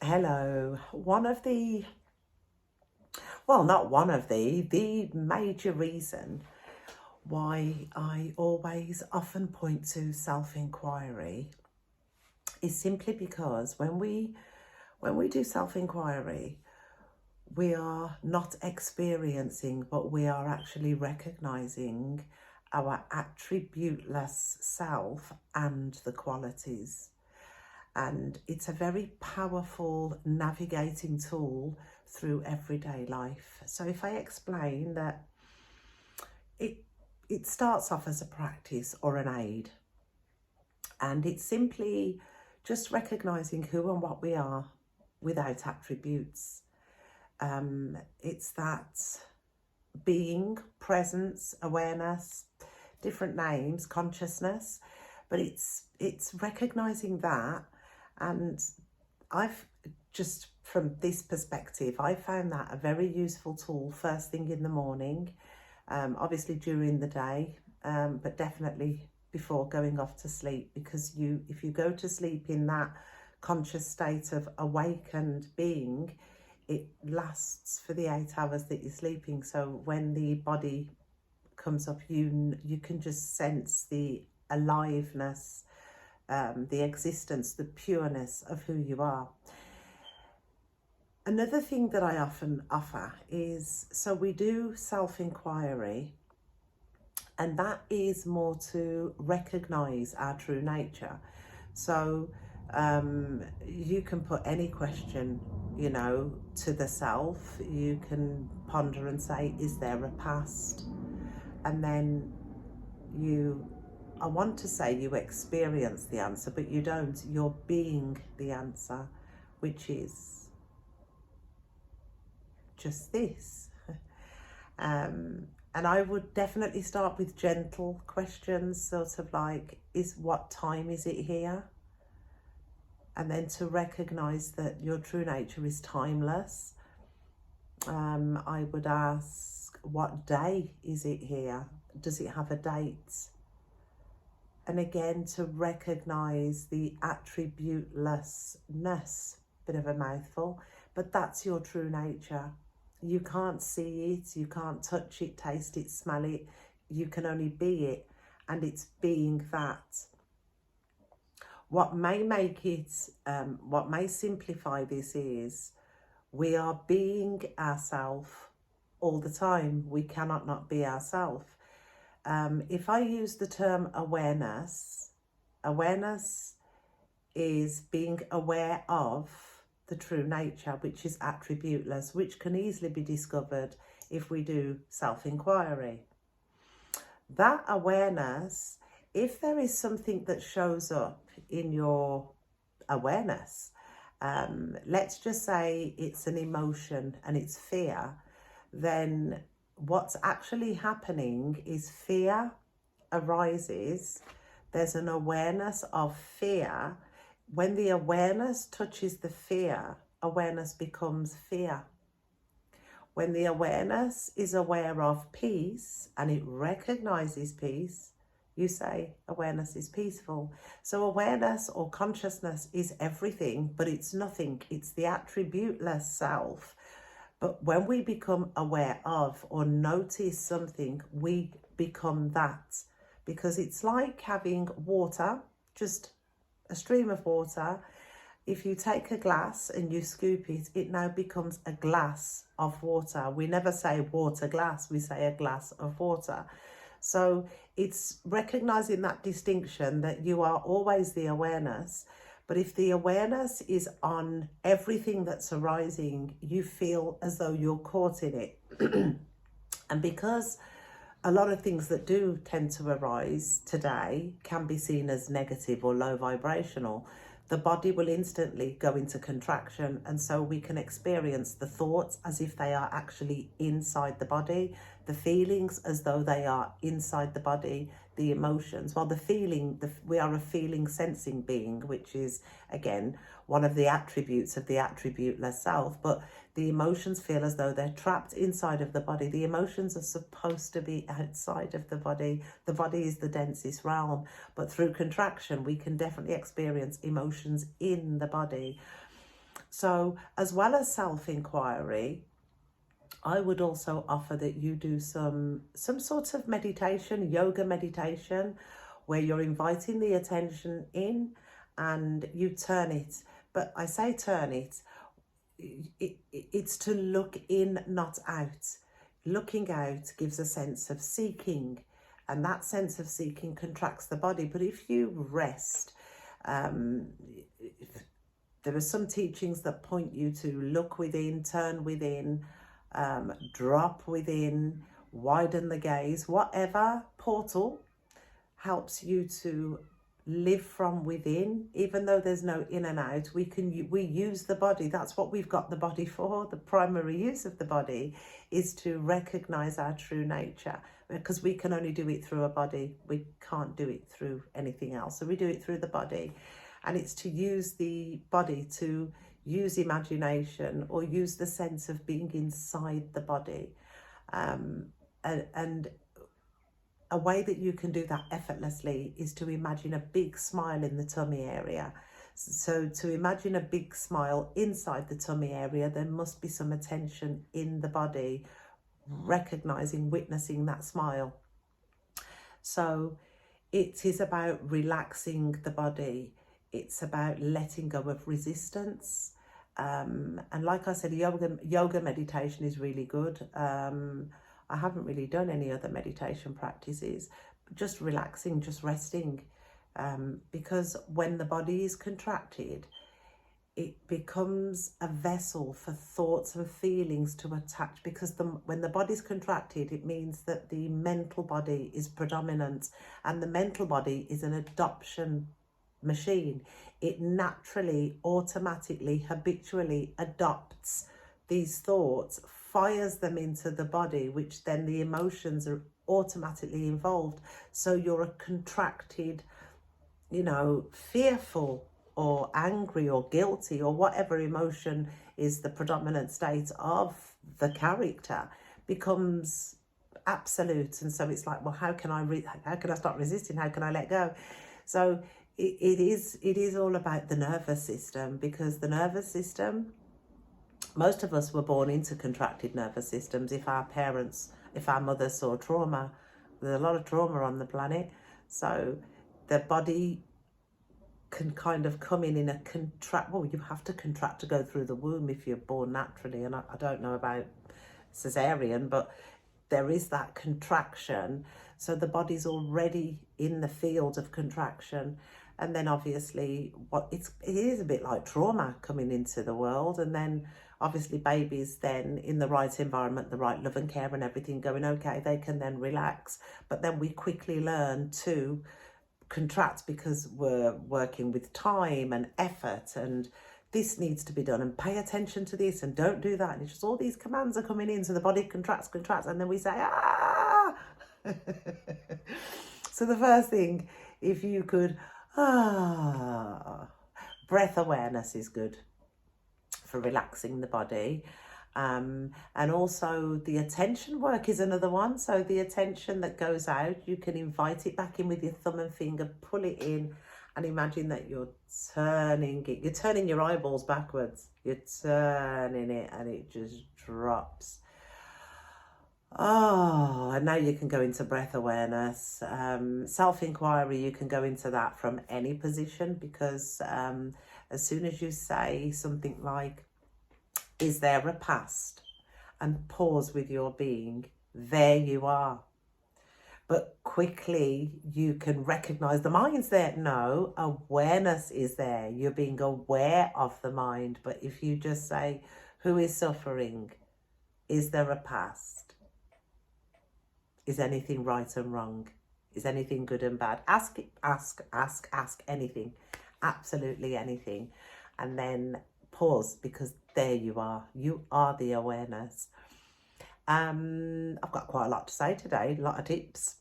Hello. The major reason why I always often point to self-inquiry is simply because when we do self-inquiry, we are not experiencing, but we are actually recognizing our attributeless self and the qualities. And it's a very powerful navigating tool through everyday life. So if I explain that it it starts off as a practice or an aid, and it's simply just recognizing who and what we are without attributes. It's that being, presence, awareness, different names, consciousness, but it's recognizing that. And I've just, from this perspective, I found that a very useful tool first thing in the morning, obviously during the day, but definitely before going off to sleep, because if you go to sleep in that conscious state of awakened being, it lasts for the 8 hours that you're sleeping. So when the body comes up, you can just sense the aliveness, the existence, the pureness of who you are. Another thing that I often offer is, so we do self-inquiry, and that is more to recognize our true nature. So you can put any question, to the self. You can ponder and say, is there a past? And then I want to say you experience the answer, but you don't. You're being the answer, which is just this. And I would definitely start with gentle questions, sort of like, what time is it here? And then to recognize that your true nature is timeless. I would ask, what day is it here? Does it have a date? And again, to recognize the attributelessness, bit of a mouthful, but that's your true nature. You can't see it, you can't touch it, taste it, smell it. You can only be it, and it's being that. What may what may simplify this is, we are being ourselves all the time. We cannot not be ourselves. If I use the term awareness is being aware of the true nature, which is attributeless, which can easily be discovered if we do self-inquiry. That awareness, if there is something that shows up in your awareness, let's just say it's an emotion and it's fear, then what's actually happening is fear arises. There's an awareness of fear. When the awareness touches the fear, awareness becomes fear. When the awareness is aware of peace and it recognizes peace, you say awareness is peaceful. So awareness or consciousness is everything, but it's nothing. It's the attributeless self. But when we become aware of or notice something, we become that. Because it's like having water, just a stream of water. If you take a glass and you scoop it, it now becomes a glass of water. We never say water glass, we say a glass of water. So it's recognizing that distinction, that you are always the awareness. But if the awareness is on everything that's arising, you feel as though you're caught in it. And because a lot of things that do tend to arise today can be seen as negative or low vibrational, the body will instantly go into contraction. And so we can experience the thoughts as if they are actually inside the body, the feelings as though they are inside the body, the emotions. Well, we are a feeling sensing being, which is, again, one of the attributes of the attributeless self. But the emotions feel as though they're trapped inside of the body. The emotions are supposed to be outside of the body. The body is the densest realm. But through contraction, we can definitely experience emotions in the body. So as well as self-inquiry, I would also offer that you do some sort of meditation, yoga meditation, where you're inviting the attention in and you turn it. But I say turn it, it's to look in, not out. Looking out gives a sense of seeking, and that sense of seeking contracts the body. But if you rest, there are some teachings that point you to look within, turn within, drop within, widen the gaze, whatever portal helps you to live from within. Even though there's no in and out, we use the body. That's what we've got the body for. The primary use of the body is to recognize our true nature, because we can only do it through a body. We can't do it through anything else. So we do it through the body, and it's to use the body to use imagination or use the sense of being inside the body. And a way that you can do that effortlessly is to imagine a big smile in the tummy area. So to imagine a big smile inside the tummy area, there must be some attention in the body, recognizing, witnessing that smile. So it is about relaxing the body. It's about letting go of resistance. And like I said, yoga meditation is really good. I haven't really done any other meditation practices, just relaxing, just resting. Because when the body is contracted, it becomes a vessel for thoughts and feelings to attach, because when the body's contracted, it means that the mental body is predominant, and the mental body is an adoption machine. It naturally, automatically, habitually adopts these thoughts, fires them into the body, which then the emotions are automatically involved. So you're a contracted, fearful or angry or guilty or whatever emotion is the predominant state of the character becomes absolute. And so it's like, well, how can I start resisting? How can I let go? So it is all about the nervous system, because the nervous system, most of us were born into contracted nervous systems. If our mothers saw trauma, there's a lot of trauma on the planet. So the body can kind of come in a you have to contract to go through the womb if you're born naturally. And I don't know about cesarean, but there is that contraction. So the body's already in the field of contraction. And then obviously it is a bit like trauma coming into the world. And then obviously babies then in the right environment, the right love and care and everything going okay, they can then relax. But then we quickly learn to contract, because we're working with time and effort, and this needs to be done, and pay attention to this, and don't do that. And it's just all these commands are coming in. So the body contracts, and then we say, ah. So the first thing, if you could, breath awareness is good for relaxing the body. And also the attention work is another one. So the attention that goes out, you can invite it back in with your thumb and finger, pull it in, and imagine that you're turning it. You're turning your eyeballs backwards. You're turning it, and it just drops. Oh, and now you can go into breath awareness. Self-inquiry, you can go into that from any position, because as soon as you say something like, is there a past? And pause with your being, there you are. But quickly you can recognize the mind's there. No, awareness is there. You're being aware of the mind. But if you just say, who is suffering? Is there a past? Is anything right and wrong? Is anything good and bad? Ask anything, absolutely anything. And then pause, because there you are. You are the awareness. I've got quite a lot to say today, a lot of tips.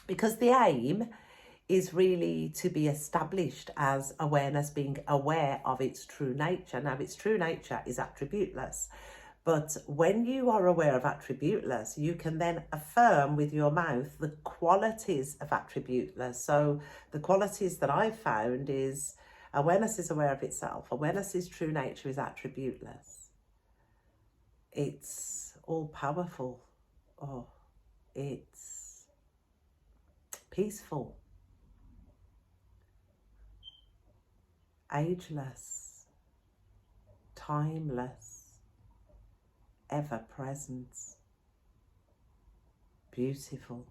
Because the aim is really to be established as awareness, being aware of its true nature. Now, its true nature is attributeless. But when you are aware of attributeless, you can then affirm with your mouth the qualities of attributeless. So the qualities that I've found is Awareness is aware of itself. Awareness's true nature is attributeless. It's all powerful. Oh, it's peaceful, ageless, timeless, ever present, beautiful,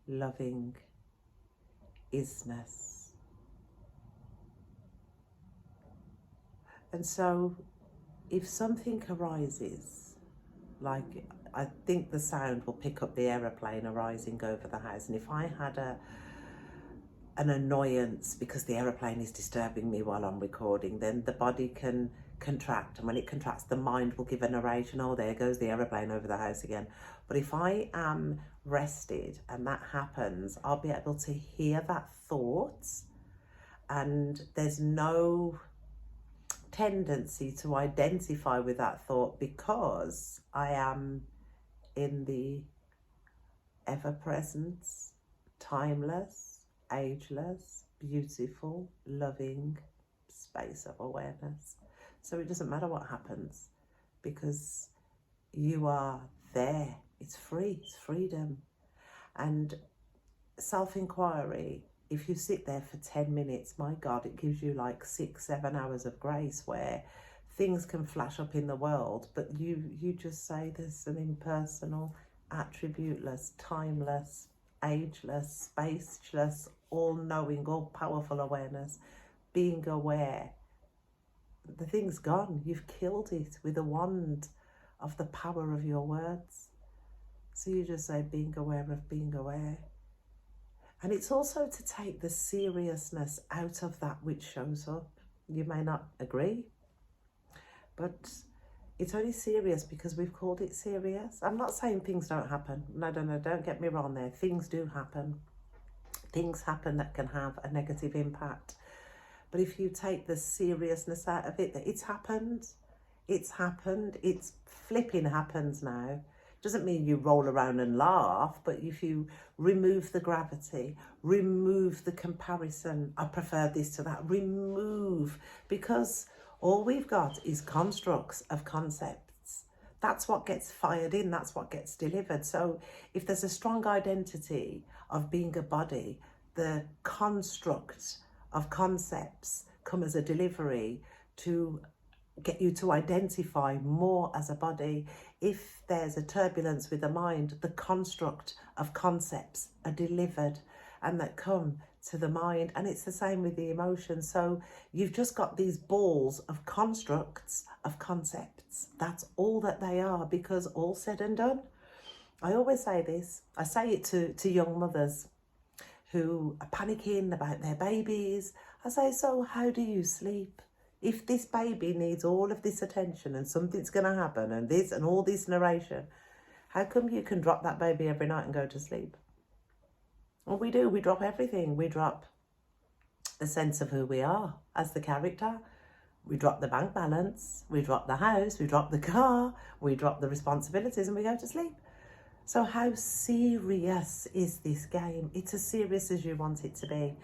loving, isness. And so if something arises, like I think the sound will pick up the aeroplane arising over the house, and if I had an annoyance because the aeroplane is disturbing me while I'm recording, then the body can contract, and when it contracts, the mind will give a narration, oh, there goes the aeroplane over the house again. But if I am rested and that happens, I'll be able to hear that thought, and there's no tendency to identify with that thought because I am in the ever-present, timeless, ageless, beautiful, loving space of awareness. So it doesn't matter what happens because you are there. It's free, it's freedom. And self-inquiry, if you sit there for 10 minutes, my God, it gives you like 6-7 hours of grace where things can flash up in the world, but you just say there's an impersonal, attributeless, timeless, ageless, spaceless, all-knowing, all-powerful awareness, being aware. The thing's gone. You've killed it with a wand of the power of your words. So you just say, being aware of being aware. And it's also to take the seriousness out of that which shows up. You may not agree, but it's only serious because we've called it serious. I'm not saying things don't happen. No, don't get me wrong there. Things do happen. Things happen that can have a negative impact. But if you take the seriousness out of it, that it's happened, it's flipping happens now. Doesn't mean you roll around and laugh, but if you remove the gravity, remove the comparison, I prefer this to that, remove, because all we've got is constructs of concepts. That's what gets fired in, that's what gets delivered. So if there's a strong identity of being a body, the construct of concepts come as a delivery to get you to identify more as a body. If there's a turbulence with the mind, the construct of concepts are delivered and that come to the mind. And it's the same with the emotions. So you've just got these balls of constructs of concepts. That's all that they are, because all said and done, I always say this, I say it to young mothers who are panicking about their babies. I say, so how do you sleep? If this baby needs all of this attention and something's going to happen and this and all this narration, how come you can drop that baby every night and go to sleep? Well, we do. We drop everything. We drop the sense of who we are as the character. We drop the bank balance. We drop the house. We drop the car. We drop the responsibilities and we go to sleep. So how serious is this game? It's as serious as you want it to be.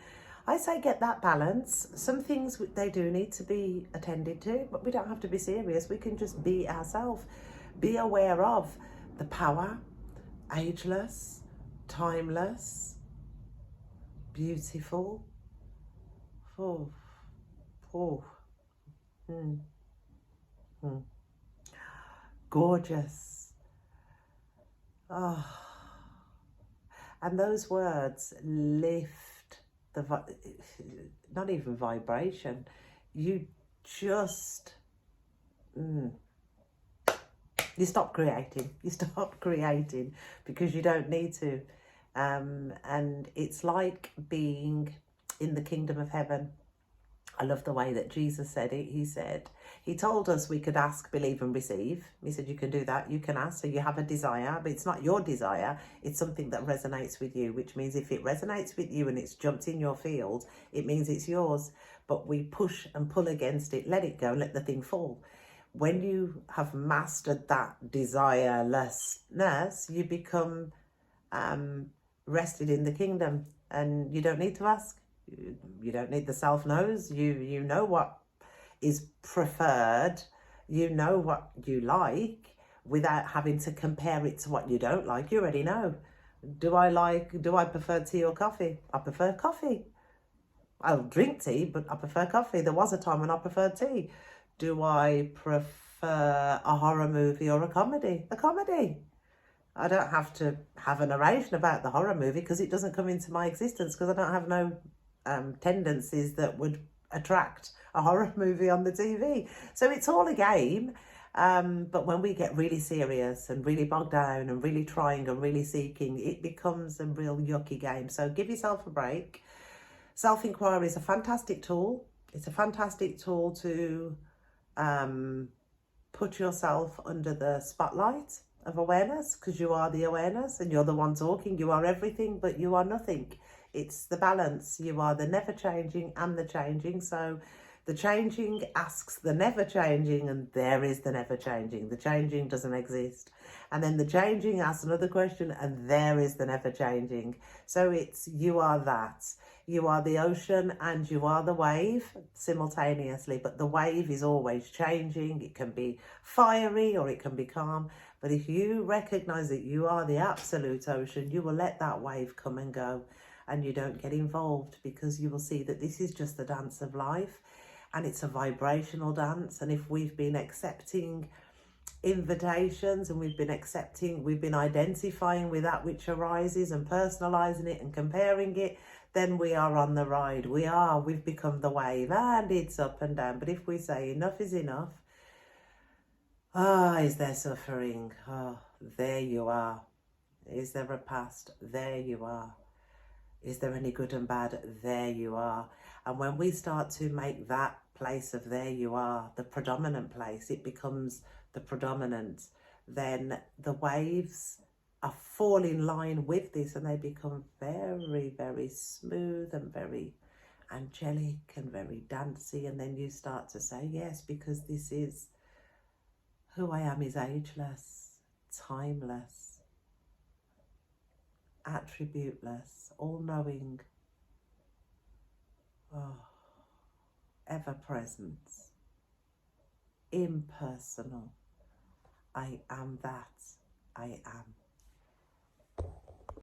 I say get that balance. Some things they do need to be attended to, but we don't have to be serious. We can just be ourselves. Be aware of the power, ageless, timeless, beautiful, gorgeous. Oh. And those words lift the not even vibration. You just you stop creating. You stop creating because you don't need to. And it's like being in the kingdom of heaven. I love the way that Jesus said it. He told us we could ask, believe and receive. He said you can do that, you can ask, so you have a desire, but it's not your desire, it's something that resonates with you, which means if it resonates with you and it's jumped in your field, it means it's yours. But we push and pull against it, let it go, let the thing fall. When you have mastered that desirelessness, you become rested in the kingdom and you don't need to ask. You don't need the self-knows. You know what is preferred. You know what you like without having to compare it to what you don't like. You already know. Do I prefer tea or coffee? I prefer coffee. I'll drink tea, but I prefer coffee. There was a time when I preferred tea. Do I prefer a horror movie or a comedy? A comedy. I don't have to have a narration about the horror movie because it doesn't come into my existence because I don't have no tendencies that would attract a horror movie on the TV. So it's all a game. But when we get really serious and really bogged down and really trying and really seeking, it becomes a real yucky game. So give yourself a break. Self-inquiry is a fantastic tool. It's a fantastic tool to put yourself under the spotlight of awareness, because you are the awareness and you're the one talking. You are everything, but you are nothing. It's the balance. You are the never changing and the changing. So the changing asks the never changing, and there is the never changing. The changing doesn't exist. And then the changing asks another question, and there is the never changing. So it's you are that. You are the ocean and you are the wave simultaneously, but the wave is always changing. It can be fiery or it can be calm. But if you recognize that you are the absolute ocean, you will let that wave come and go and you don't get involved, because you will see that this is just the dance of life and it's a vibrational dance. And if we've been accepting invitations and we've been identifying with that which arises and personalizing it and comparing it, then we are on the ride. We've become the wave and it's up and down. But if we say enough is enough, is there suffering? There you are. Is there a past? There you are. Is there any good and bad? There you are. And when we start to make that place of there you are the predominant place, it becomes the predominant, then the waves fall in line with this and they become very, very smooth and very angelic and very dancey. And then you start to say, yes, because this is who I am, is ageless, timeless, attributeless, all-knowing, ever-present, impersonal. I am that I am.